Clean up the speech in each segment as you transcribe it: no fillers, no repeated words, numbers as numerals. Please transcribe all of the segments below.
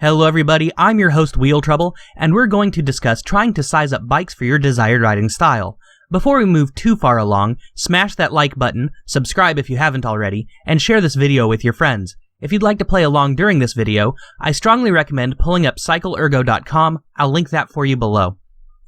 Hello everybody, I'm your host Wheel Trouble, and we're going to discuss trying to size up bikes for your desired riding style. Before we move too far along, smash that like button, subscribe if you haven't already, and share this video with your friends. If you'd like to play along during this video, I strongly recommend pulling up cycleergo.com, I'll link that for you below.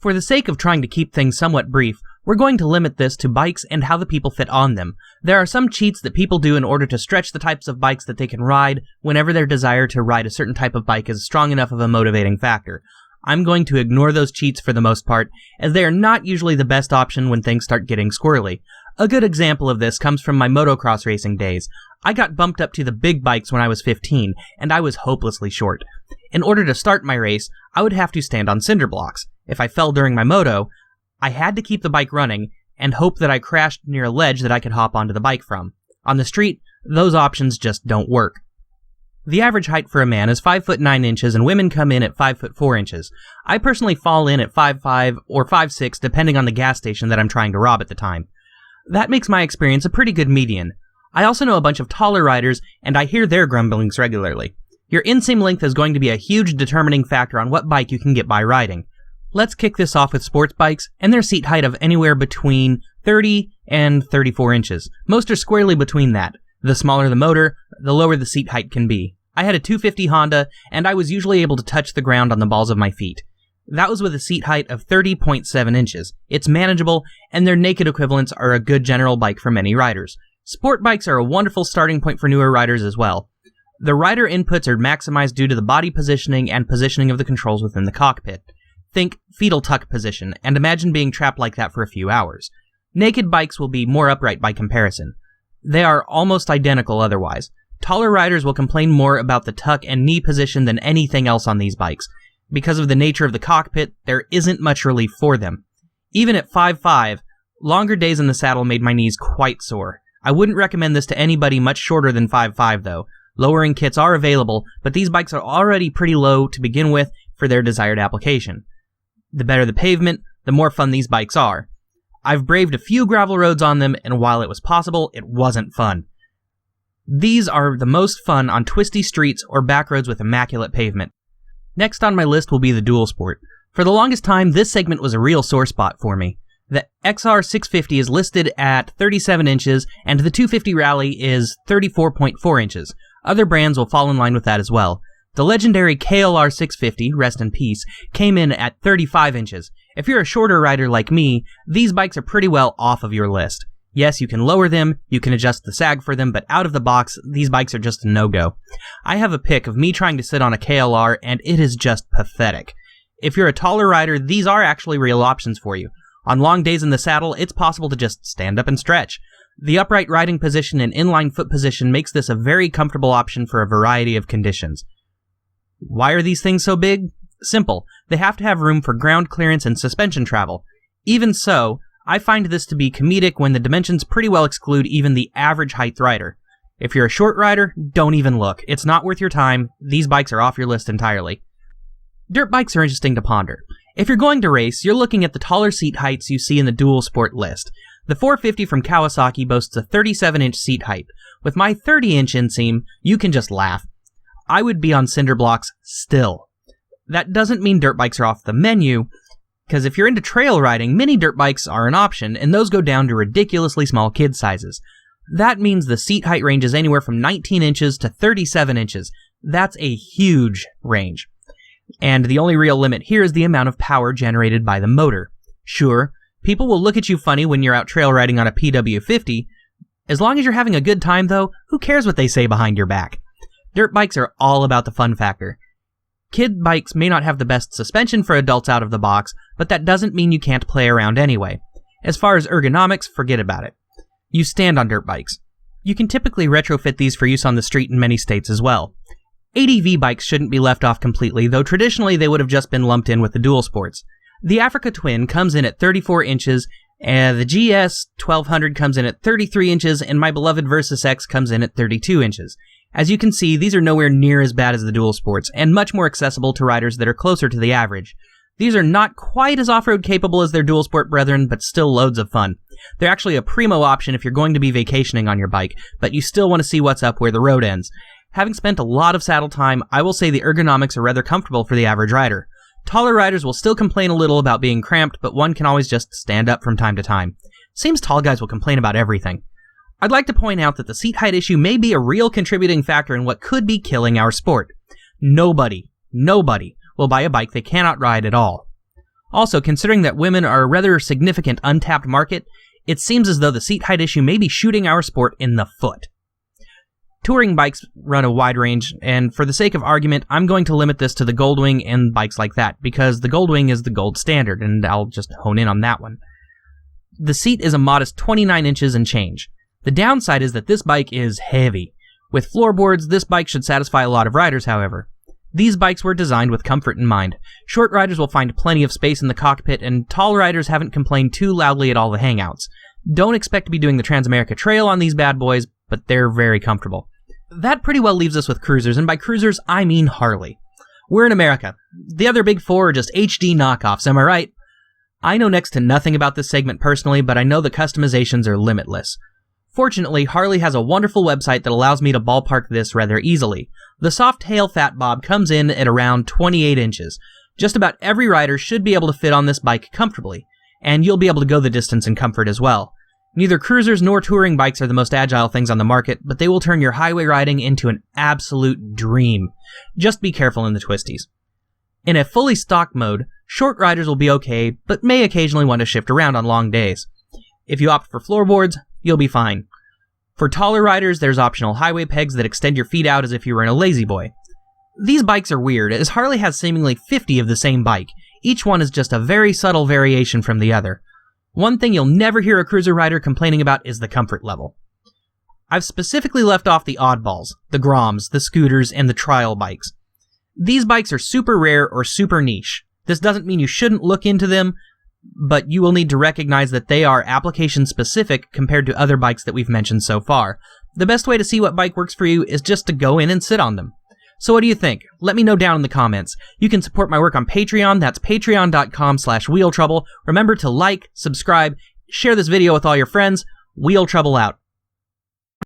For the sake of trying to keep things somewhat brief, we're going to limit this to bikes and how the people fit on them. There are some cheats that people do in order to stretch the types of bikes that they can ride whenever their desire to ride a certain type of bike is strong enough of a motivating factor. I'm going to ignore those cheats for the most part, as they are not usually the best option when things start getting squirrely. A good example of this comes from my motocross racing days. I got bumped up to the big bikes when I was 15, and I was hopelessly short. In order to start my race, I would have to stand on cinder blocks. If I fell during my moto, I had to keep the bike running and hope that I crashed near a ledge that I could hop onto the bike from. On the street, those options just don't work. The average height for a man is 5 foot 9 inches and women come in at 5 foot 4 inches. I personally fall in at 5'5" or 5'6" depending on the gas station that I'm trying to rob at the time. That makes my experience a pretty good median. I also know a bunch of taller riders and I hear their grumblings regularly. Your inseam length is going to be a huge determining factor on what bike you can get by riding. Let's kick this off with sports bikes and their seat height of anywhere between 30 and 34 inches. Most are squarely between that. The smaller the motor, the lower the seat height can be. I had a 250 Honda, and I was usually able to touch the ground on the balls of my feet. That was with a seat height of 30.7 inches. It's manageable, and their naked equivalents are a good general bike for many riders. Sport bikes are a wonderful starting point for newer riders as well. The rider inputs are maximized due to the body positioning and positioning of the controls within the cockpit. Think fetal tuck position, and imagine being trapped like that for a few hours. Naked bikes will be more upright by comparison. They are almost identical otherwise. Taller riders will complain more about the tuck and knee position than anything else on these bikes. Because of the nature of the cockpit, there isn't much relief for them. Even at 5'5", longer days in the saddle made my knees quite sore. I wouldn't recommend this to anybody much shorter than 5'5" though. Lowering kits are available, but these bikes are already pretty low to begin with for their desired application. The better the pavement, the more fun these bikes are. I've braved a few gravel roads on them, and while it was possible, it wasn't fun. These are the most fun on twisty streets or back roads with immaculate pavement. Next on my list will be the dual sport. For the longest time, this segment was a real sore spot for me. The XR650 is listed at 37 inches, and the 250 Rally is 34.4 inches. Other brands will fall in line with that as well. The legendary KLR 650, rest in peace, came in at 35 inches. If you're a shorter rider like me, these bikes are pretty well off of your list. Yes, you can lower them, you can adjust the sag for them, but out of the box, these bikes are just a no-go. I have a pic of me trying to sit on a KLR, and it is just pathetic. If you're a taller rider, these are actually real options for you. On long days in the saddle, it's possible to just stand up and stretch. The upright riding position and inline foot position makes this a very comfortable option for a variety of conditions. Why are these things so big? Simple. They have to have room for ground clearance and suspension travel. Even so, I find this to be comedic when the dimensions pretty well exclude even the average height rider. If you're a short rider, don't even look. It's not worth your time. These bikes are off your list entirely. Dirt bikes are interesting to ponder. If you're going to race, you're looking at the taller seat heights you see in the dual sport list. The 450 from Kawasaki boasts a 37-inch seat height. With my 30-inch inseam, you can just laugh. I would be on cinder blocks still. That doesn't mean dirt bikes are off the menu, because if you're into trail riding, mini dirt bikes are an option, and those go down to ridiculously small kid sizes. That means the seat height range is anywhere from 19 inches to 37 inches. That's a huge range. And the only real limit here is the amount of power generated by the motor. Sure, people will look at you funny when you're out trail riding on a PW50. As long as you're having a good time though, who cares what they say behind your back? Dirt bikes are all about the fun factor. Kid bikes may not have the best suspension for adults out of the box, but that doesn't mean you can't play around anyway. As far as ergonomics, forget about it. You stand on dirt bikes. You can typically retrofit these for use on the street in many states as well. ADV bikes shouldn't be left off completely, though traditionally they would have just been lumped in with the dual sports. The Africa Twin comes in at 34 inches, and the GS 1200 comes in at 33 inches, and my beloved versys-x comes in at 32 inches. As you can see, these are nowhere near as bad as the dual sports, and much more accessible to riders that are closer to the average. These are not quite as off-road capable as their dual sport brethren, but still loads of fun. They're actually a primo option if you're going to be vacationing on your bike, but you still want to see what's up where the road ends. Having spent a lot of saddle time, I will say the ergonomics are rather comfortable for the average rider. Taller riders will still complain a little about being cramped, but one can always just stand up from time to time. Seems tall guys will complain about everything. I'd like to point out that the seat height issue may be a real contributing factor in what could be killing our sport. Nobody will buy a bike they cannot ride at all. Also, considering that women are a rather significant untapped market, it seems as though the seat height issue may be shooting our sport in the foot. Touring bikes run a wide range, and for the sake of argument, I'm going to limit this to the Goldwing and bikes like that, because the Goldwing is the gold standard, and I'll just hone in on that one. The seat is a modest 29 inches and change. The downside is that this bike is heavy. With floorboards, this bike should satisfy a lot of riders, however. These bikes were designed with comfort in mind. Short riders will find plenty of space in the cockpit, and tall riders haven't complained too loudly at all the hangouts. Don't expect to be doing the Transamerica Trail on these bad boys, but they're very comfortable. That pretty well leaves us with cruisers, and by cruisers, I mean Harley. We're in America. The other big four are just HD knockoffs, am I right? I know next to nothing about this segment personally, but I know the customizations are limitless. Fortunately, Harley has a wonderful website that allows me to ballpark this rather easily. The Softail Fat Bob comes in at around 28 inches. Just about every rider should be able to fit on this bike comfortably, and you'll be able to go the distance in comfort as well. Neither cruisers nor touring bikes are the most agile things on the market, but they will turn your highway riding into an absolute dream. Just be careful in the twisties. In a fully stock mode, short riders will be okay, but may occasionally want to shift around on long days. If you opt for floorboards, you'll be fine. For taller riders, there's optional highway pegs that extend your feet out as if you were in a lazy boy. These bikes are weird, as Harley has seemingly 50 of the same bike. Each one is just a very subtle variation from the other. One thing you'll never hear a cruiser rider complaining about is the comfort level. I've specifically left off the oddballs, the Groms, the scooters, and the trial bikes. These bikes are super rare or super niche. This doesn't mean you shouldn't look into them, but you will need to recognize that they are application-specific compared to other bikes that we've mentioned so far. The best way to see what bike works for you is just to go in and sit on them. So what do you think? Let me know down in the comments. You can support my work on Patreon. That's patreon.com/wheeltrouble. Remember to like, subscribe, share this video with all your friends. Wheel Trouble out.